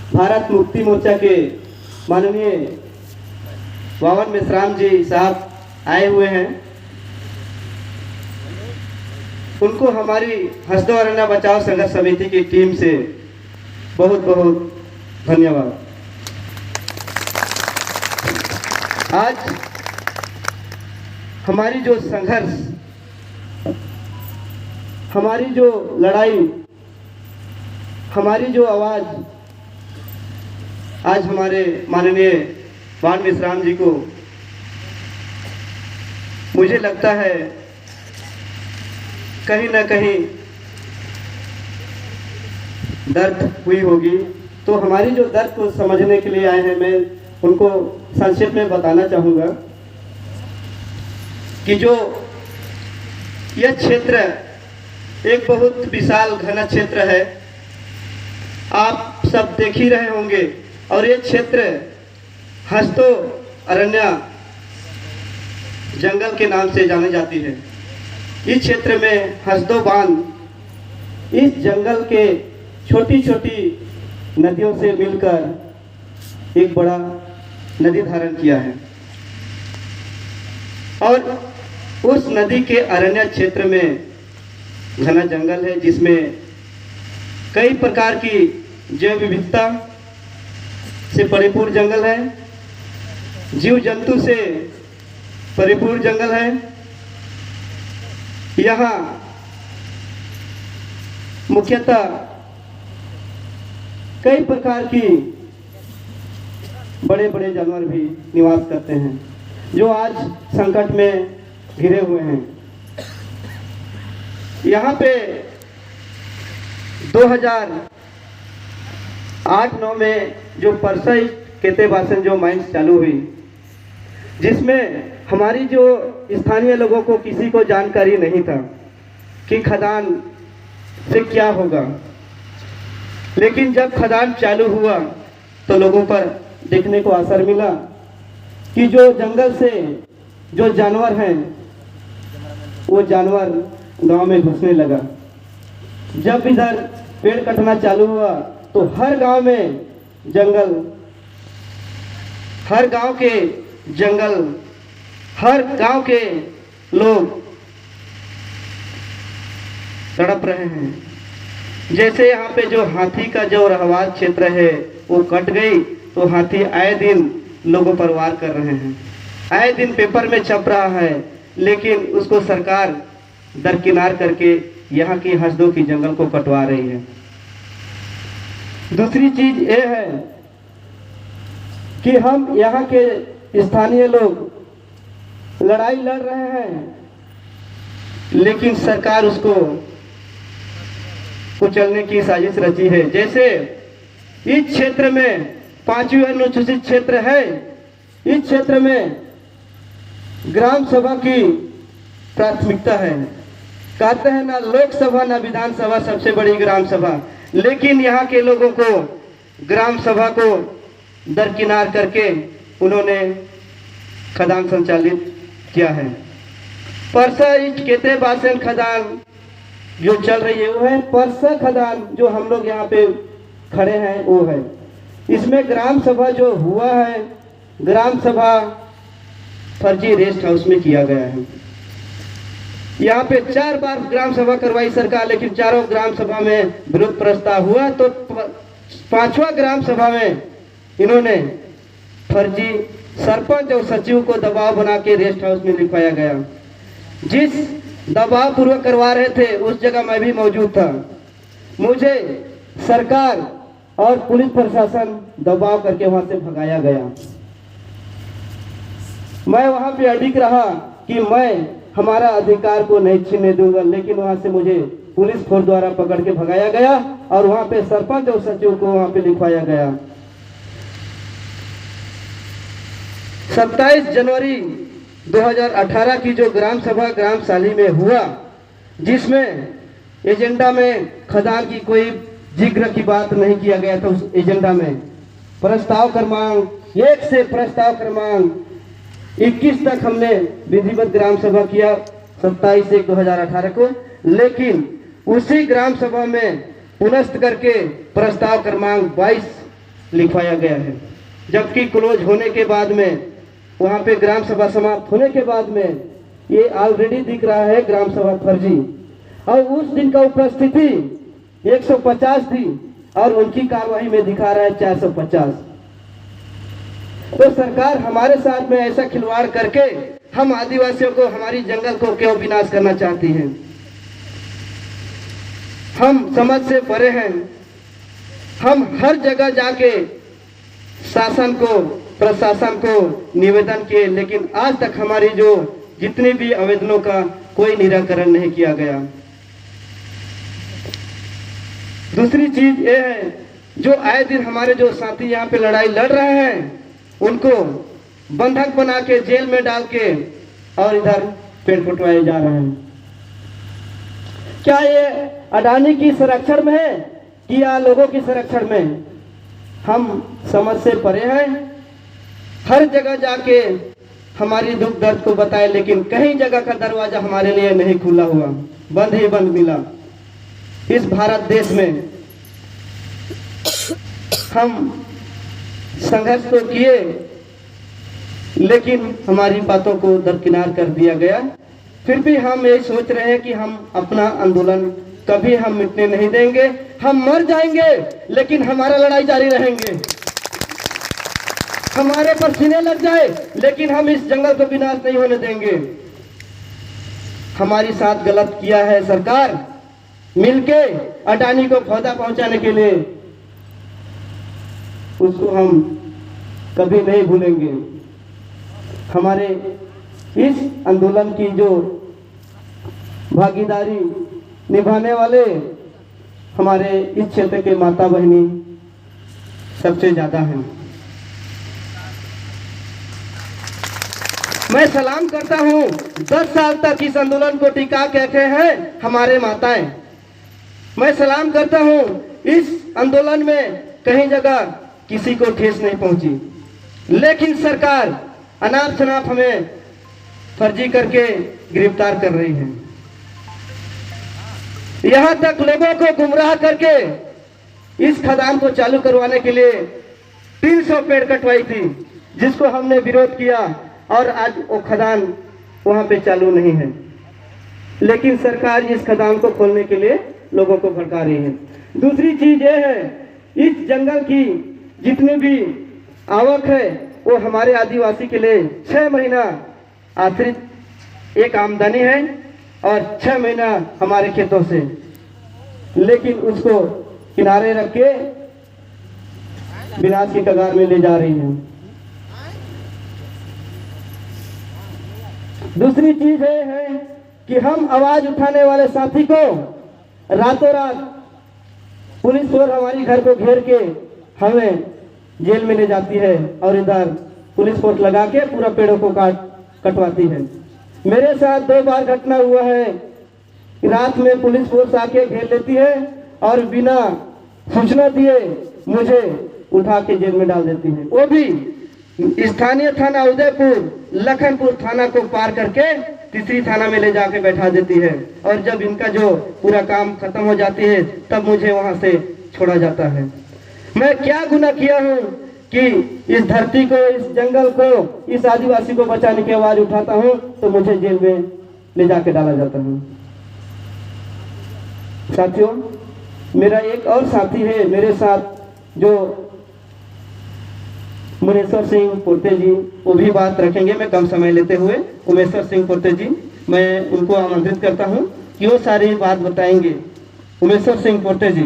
भारत मुक्ति मोर्चा के माननीय वावन मेश्राम जी साहब आए हुए हैं। उनको हमारी हसदो अरण्य बचाओ संघर्ष समिति की टीम से बहुत बहुत धन्यवाद। आज हमारी जो संघर्ष, हमारी जो लड़ाई, हमारी जो आवाज आज हमारे माननीय वावन मेश्राम जी को, मुझे लगता है कहीं ना कहीं दर्द हुई होगी। तो हमारी जो दर्द को समझने के लिए आए हैं, मैं उनको संक्षेप में बताना चाहूँगा कि जो यह क्षेत्र एक बहुत विशाल घना क्षेत्र है, आप सब देख ही रहे होंगे। और ये क्षेत्र हसदो अरण्य जंगल के नाम से जानी जाती है। इस क्षेत्र में हसदो बांध इस जंगल के छोटी छोटी नदियों से मिलकर एक बड़ा नदी धारण किया है। और उस नदी के अरण्य क्षेत्र में घना जंगल है, जिसमें कई प्रकार की जैव विविधता से परिपूर्ण जंगल है, जीव जंतु से परिपूर्ण जंगल है। यहाँ मुख्यतः कई प्रकार की बड़े बड़े जानवर भी निवास करते हैं, जो आज संकट में घिरे हुए हैं। यहाँ पे 2008-9 में जो परसई केतेबासन जो माइंस चालू हुई, जिसमें हमारी जो स्थानीय लोगों को किसी को जानकारी नहीं था कि खदान से क्या होगा। लेकिन जब खदान चालू हुआ तो लोगों पर देखने को असर मिला कि जो जंगल से जो जानवर हैं, वो जानवर गांव में घुसने लगा। जब इधर पेड़ कटना चालू हुआ तो हर गांव में जंगल, हर गांव के जंगल, हर गांव के लोग तड़प रहे हैं। जैसे यहाँ पे जो हाथी का जो रहवास क्षेत्र है वो कट गई, तो हाथी आए दिन लोगों पर वार कर रहे हैं, आए दिन पेपर में छप रहा है। लेकिन उसको सरकार दरकिनार करके यहाँ की हसदो की जंगल को कटवा रही है। दूसरी चीज ये है कि हम यहाँ के स्थानीय लोग लड़ाई लड़ रहे हैं, लेकिन सरकार उसको कुचलने की साजिश रची है। जैसे इस क्षेत्र में 5वीं अनुसूचित क्षेत्र है, इस क्षेत्र में ग्राम सभा की प्राथमिकता है। कहते हैं ना लोकसभा ना विधानसभा सबसे बड़ी ग्राम सभा, लेकिन यहाँ के लोगों को ग्राम सभा को दरकिनार करके उन्होंने खदान संचालित किया है। परसा ईंट केतेबासन खदान जो चल रही है वो है परसा खदान, जो हम लोग यहाँ पे खड़े हैं वो है। इसमें ग्राम सभा जो हुआ है, ग्राम सभा फर्जी रेस्ट हाउस में किया गया है। यहाँ पे 4 बार ग्राम सभा करवाई सरकार, लेकिन चारों ग्राम सभा में विरोध प्रस्ताव हुआ। तो 5वां ग्राम सभा में इन्होंने फर्जी सरपंच और सचिव को दबाव बना के रेस्ट हाउस में लिखवाया गया। जिस दबाव पूर्वक करवा रहे थे उस जगह मैं भी मौजूद था। मुझे सरकार और पुलिस प्रशासन दबाव करके वहां से भगाया गया। मैं वहां पे अडिग रहा कि मैं हमारा अधिकार को नहीं छीनने दूंगा, लेकिन वहां से मुझे पुलिस फोर्स द्वारा पकड़ के भगाया गया और वहां पे सरपंच और सचिव को वहां पे लिखवाया गया। 27 जनवरी 2018 की जो ग्राम सभा ग्राम साली में हुआ, जिसमें एजेंडा में खदान की कोई जिक्र की बात नहीं किया गया था। उस एजेंडा में प्रस्ताव क्रमांक 1 से प्रस्ताव क्रमांक 21 तक हमने विधिवत ग्राम सभा किया 27/1/2018 को। लेकिन उसी ग्राम सभा में पुनस्त करके प्रस्ताव क्रमांक 22 लिखवाया गया है, जबकि क्लोज होने के बाद में वहाँ पे ग्राम सभा समाप्त होने के बाद में ये ऑलरेडी दिख रहा है ग्राम सभा फर्जी। और उस दिन का उपस्थिति 150 थी और उनकी कार्यवाही में दिखा रहा है 450। तो सरकार हमारे साथ में ऐसा खिलवाड़ करके हम आदिवासियों को, हमारी जंगल को क्यों विनाश करना चाहती है? हम समझ से परे हैं। हम हर जगह जाके शासन को, प्रशासन को निवेदन किए, लेकिन आज तक हमारी जो जितने भी आवेदनों का कोई निराकरण नहीं किया गया। दूसरी चीज ये है, जो आए दिन हमारे जो साथी यहाँ पे लड़ाई लड़ रहे हैं उनको बंधक बना के जेल में डाल के और इधर पेड़ फुटवाए जा रहे हैं। क्या ये अडानी की संरक्षण में है कि या लोगों की संरक्षण में? हम समझ से परे हैं। हर जगह जाके हमारी दुख दर्द को बताए, लेकिन कहीं जगह का दरवाजा हमारे लिए नहीं खुला हुआ, बंद ही बंद मिला। इस भारत देश में हम संघर्ष तो किए, लेकिन हमारी बातों को दरकिनार कर दिया गया। फिर भी हम ये सोच रहे हैं कि हम अपना आंदोलन कभी हम मिटने नहीं देंगे। हम मर जाएंगे लेकिन हमारा लड़ाई जारी रहेंगे। हमारे पर सीने लग जाए लेकिन हम इस जंगल को विनाश नहीं होने देंगे। हमारी साथ गलत किया है सरकार, मिलके अडानी को फायदा पहुंचाने के लिए, उसको हम कभी नहीं भूलेंगे। हमारे इस आंदोलन की जो भागीदारी निभाने वाले हमारे इस क्षेत्र के माता बहनी सबसे ज्यादा हैं। मैं सलाम करता हूं, 10 साल तक इस आंदोलन को टिका के रखे हैं हमारे माताएं। मैं सलाम करता हूं, इस आंदोलन में कहीं जगह किसी को ठेस नहीं पहुंची, लेकिन सरकार अनाप शनाप हमें फर्जी करके गिरफ्तार कर रही है। यहां तक लोगों को गुमराह करके इस खदान को चालू करवाने के लिए 300 पेड़ कटवाई थी, जिसको हमने विरोध किया और आज वो खदान वहां पे चालू नहीं है। लेकिन सरकार इस खदान को खोलने के लिए लोगों को भड़का रही है। दूसरी चीज ये है, इस जंगल की जितनी भी आवक है वो हमारे आदिवासी के लिए 6 महीना आश्रित एक आमदनी है और 6 महीना हमारे खेतों से, लेकिन उसको किनारे रख के विनाश की कगार में ले जा रही है। दूसरी चीज ये है कि हम आवाज उठाने वाले साथी को रातों रात पुलिस फोर्स हमारी घर को घेर के हमें जेल में ले जाती है और इधर पुलिस फोर्स लगा के पूरा पेड़ों को कटवाती है। मेरे साथ 2 बार घटना हुआ है, रात में पुलिस फोर्स आके घेर लेती है और बिना सूचना दिए मुझे उठा के जेल में डाल देती है। वो भी स्थानीय थाना उदयपुर लखनपुर थाना को पार करके तीसरी थाना में ले जाके बैठा देती है, और जब इनका जो पूरा काम खत्म हो जाती है तब मुझे वहां से छोड़ा जाता है। मैं क्या गुनाह किया हूँ कि इस धरती को, इस जंगल को, इस आदिवासी को बचाने की आवाज उठाता हूँ तो मुझे जेल में ले जाके डाला जाता है। साथियों, मेरा एक और साथी है मेरे साथ जो उमेश्वर सिंह पोर्ते जी, वो भी बात रखेंगे। मैं कम समय लेते हुए उमेश्वर सिंह पोर्ते जी, मैं उनको आमंत्रित करता हूँ कि वो सारी बात बताएंगे। उमेश्वर सिंह पोर्ते जी।